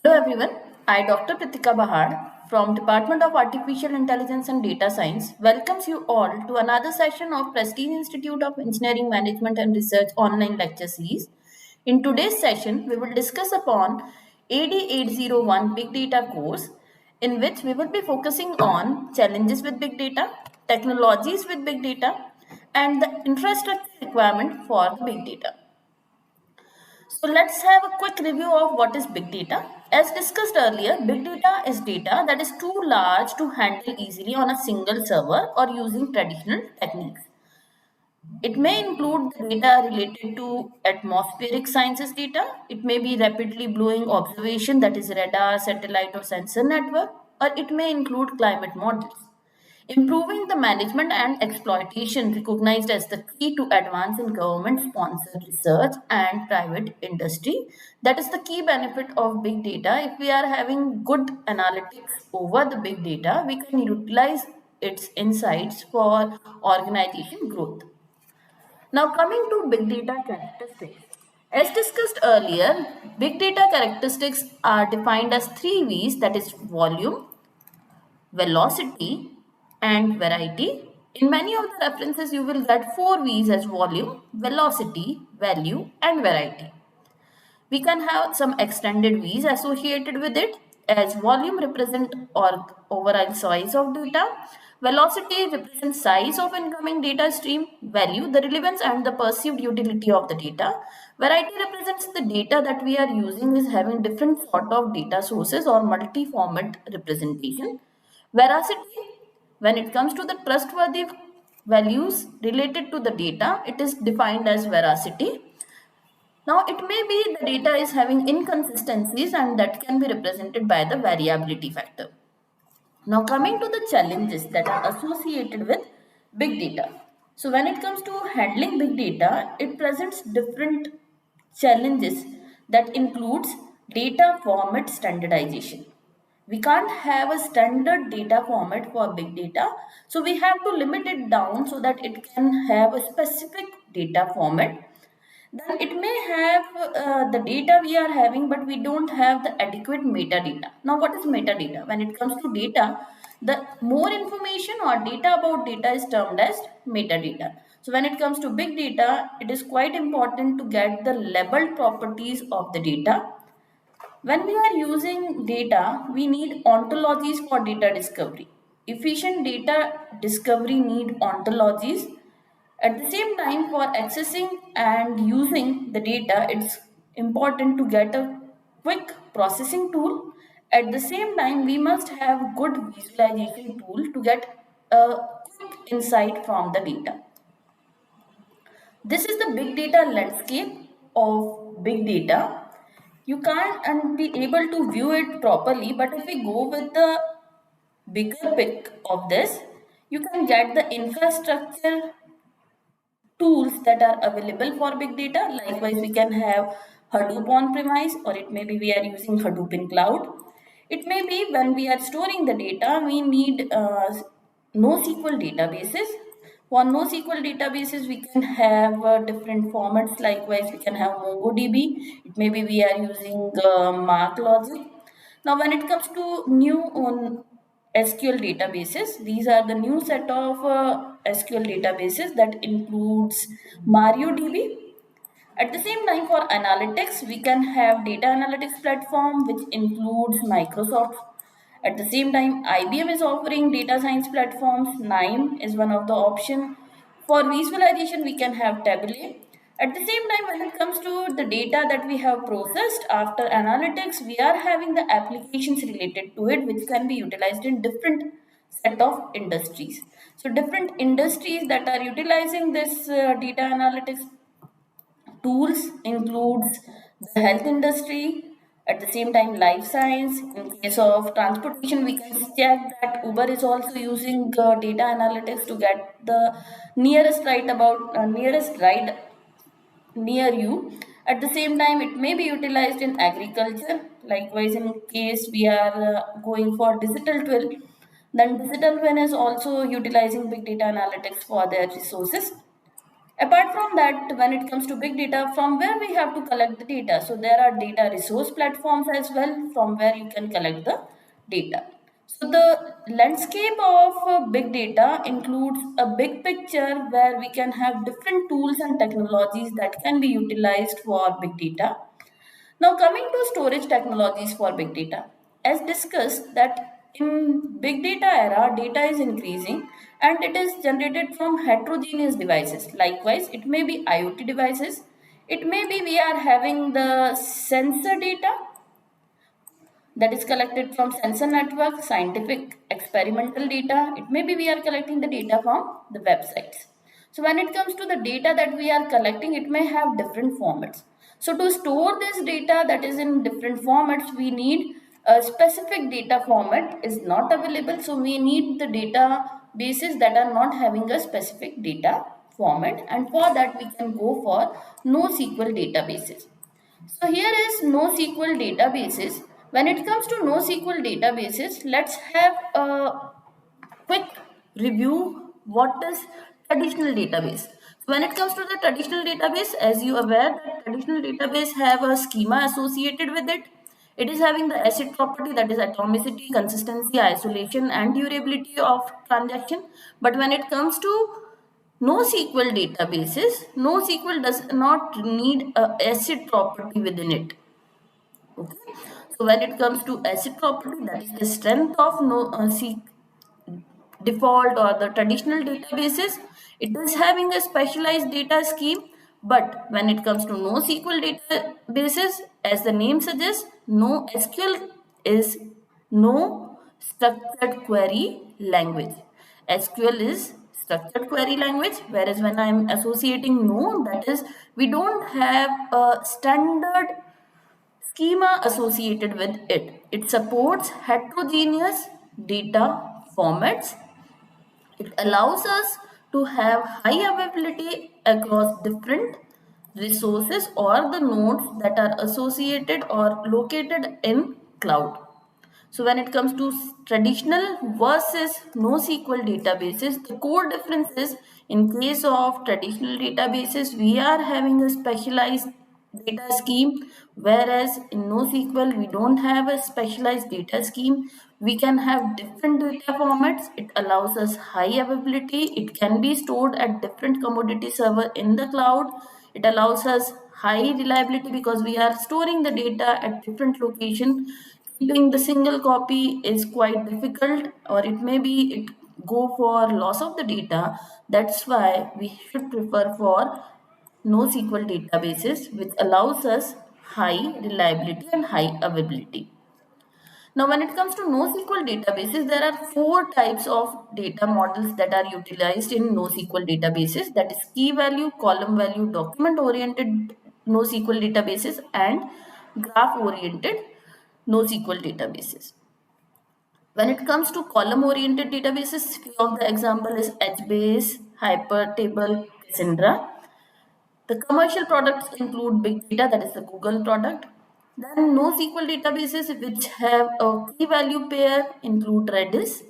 Hello everyone, I Dr. Pritika Bahad from Department of Artificial Intelligence and Data Science welcomes you all to another session of Prestige Institute of Engineering Management and Research online lecture series. In today's session, we will discuss upon AD801 Big Data course in which we will be focusing on challenges with big data, technologies with big data and the infrastructure requirement for the big data. So let's have a quick review of what is big data. As discussed earlier, big data is data that is too large to handle easily on a single server or using traditional techniques. It may include the data related to atmospheric sciences data. It may be rapidly blowing observation, that is radar, satellite or sensor network, or it may include climate models. Improving the management and exploitation recognized as the key to advance in government sponsored research and private industry. That is the key benefit of big data. If we are having good analytics over the big data, we can utilize its insights for organization growth. Now, coming to big data characteristics. As discussed earlier, big data characteristics are defined as three V's, that is volume, velocity, and variety. In many of the references, you will get four V's as volume, velocity, value, and variety. We can have some extended V's associated with it, as volume represent or overall size of data, velocity represents size of incoming data stream, value the relevance and the perceived utility of the data, variety represents the data that we are using is having different sort of data sources or multi-format representation. Veracity, when it comes to the trustworthy values related to the data, it is defined as veracity. Now, it may be the data is having inconsistencies and that can be represented by the variability factor. Now, coming to the challenges that are associated with big data. So, when it comes to handling big data, it presents different challenges that includes data format standardization. We can't have a standard data format for big data, so we have to limit it down so that it can have a specific data format. Then it may have the data we are having, but we don't have the adequate metadata. Now, what is metadata? When it comes to data, the more information or data about data is termed as metadata. So, when it comes to big data, it is quite important to get the labeled properties of the data. When we are using data, we need ontologies for data discovery. Efficient data discovery need ontologies. At the same time, for accessing and using the data, it's important to get a quick processing tool. At the same time, we must have good visualization tool to get a quick insight from the data. This is the big data landscape of big data. You can't and be able to view it properly, but if we go with the bigger pic of this, you can get the infrastructure tools that are available for big data. Likewise, we can have Hadoop on premise, or it may be we are using Hadoop in cloud. It may be when we are storing the data, we need NoSQL databases. For NoSQL databases, we can have different formats. Likewise, we can have MongoDB. It may be we are using MarkLogic. Now, when it comes to new on SQL databases, these are the new set of SQL databases that includes MariaDB. At the same time, for analytics, we can have data analytics platform which includes Microsoft. At the same time, IBM is offering data science platforms. NIME is one of the option. For visualization, we can have Tableau. At the same time, when it comes to the data that we have processed after analytics, we are having the applications related to it, which can be utilized in different set of industries. So different industries that are utilizing this data analytics tools includes the health industry, at the same time life science. In case of transportation, we can check that Uber is also using data analytics to get the nearest ride near you. At the same time, it may be utilized in agriculture. Likewise, in case we are going for digital twin, then digital twin is also utilizing big data analytics for their resources. Apart from that, when it comes to big data, from where we have to collect the data? So there are data resource platforms as well from where you can collect the data. So the landscape of big data includes a big picture where we can have different tools and technologies that can be utilized for big data. Now coming to storage technologies for big data. As discussed that in big data era, data is increasing and it is generated from heterogeneous devices. Likewise, it may be IoT devices. It may be we are having the sensor data that is collected from sensor network, scientific experimental data. It may be we are collecting the data from the websites. So when it comes to the data that we are collecting, it may have different formats. So to store this data that is in different formats, we need a specific data format is not available. So we need the databases that are not having a specific data format, and for that we can go for NoSQL databases. So here is NoSQL databases. When it comes to NoSQL databases, let's have a quick review what is traditional database. So when it comes to the traditional database, as you are aware that traditional database have a schema associated with it. It is having the ACID property, that is atomicity, consistency, isolation and durability of transaction. But when it comes to NoSQL databases, NoSQL does not need a ACID property within it. Okay. So when it comes to ACID property, that is the strength of default or the traditional databases, it is having a specialized data scheme. But when it comes to NoSQL databases, as the name suggests, NoSQL is no structured query language. SQL is structured query language, whereas when I am associating no, that is we don't have a standard schema associated with it. It supports heterogeneous data formats. It allows us to have high availability across different resources or the nodes that are associated or located in cloud. So when it comes to traditional versus NoSQL databases, the core difference is in case of traditional databases, we are having a specialized data scheme, whereas in NoSQL, we don't have a specialized data scheme. We can have different data formats. It allows us high availability. It can be stored at different commodity server in the cloud. It allows us high reliability because we are storing the data at different location. Keeping the single copy is quite difficult, or it may be it go for loss of the data. That's why we should prefer for NoSQL databases, which allows us high reliability and high availability. Now, when it comes to NoSQL databases, there are four types of data models that are utilized in NoSQL databases. That is key value, column value, document oriented NoSQL databases, and graph oriented NoSQL databases. When it comes to column oriented databases, few of the example is HBase, Hypertable, Cassandra. The commercial products include big data, that is the Google product. Then NoSQL databases which have a key value pair include Redis.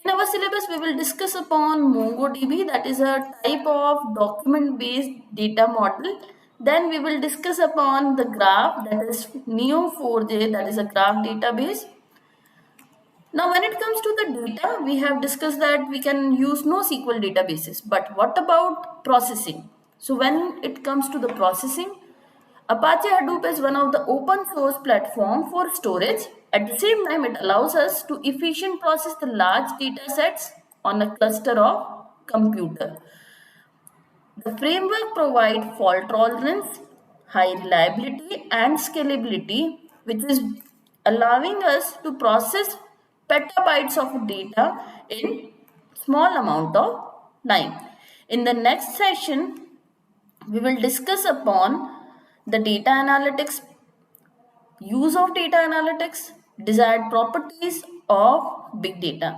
In our syllabus, we will discuss upon MongoDB, that is a type of document-based data model. Then we will discuss upon the graph, that is Neo4j, that is a graph database. Now, when it comes to the data, we have discussed that we can use NoSQL databases. But what about processing? So, when it comes to the processing, Apache Hadoop is one of the open source platform for storage. At the same time, it allows us to efficient process the large data sets on a cluster of computer. The framework provides fault tolerance, high reliability, and scalability, which is allowing us to process petabytes of data in small amount of time. In the next session, we will discuss upon the data analytics, use of data analytics, desired properties of big data.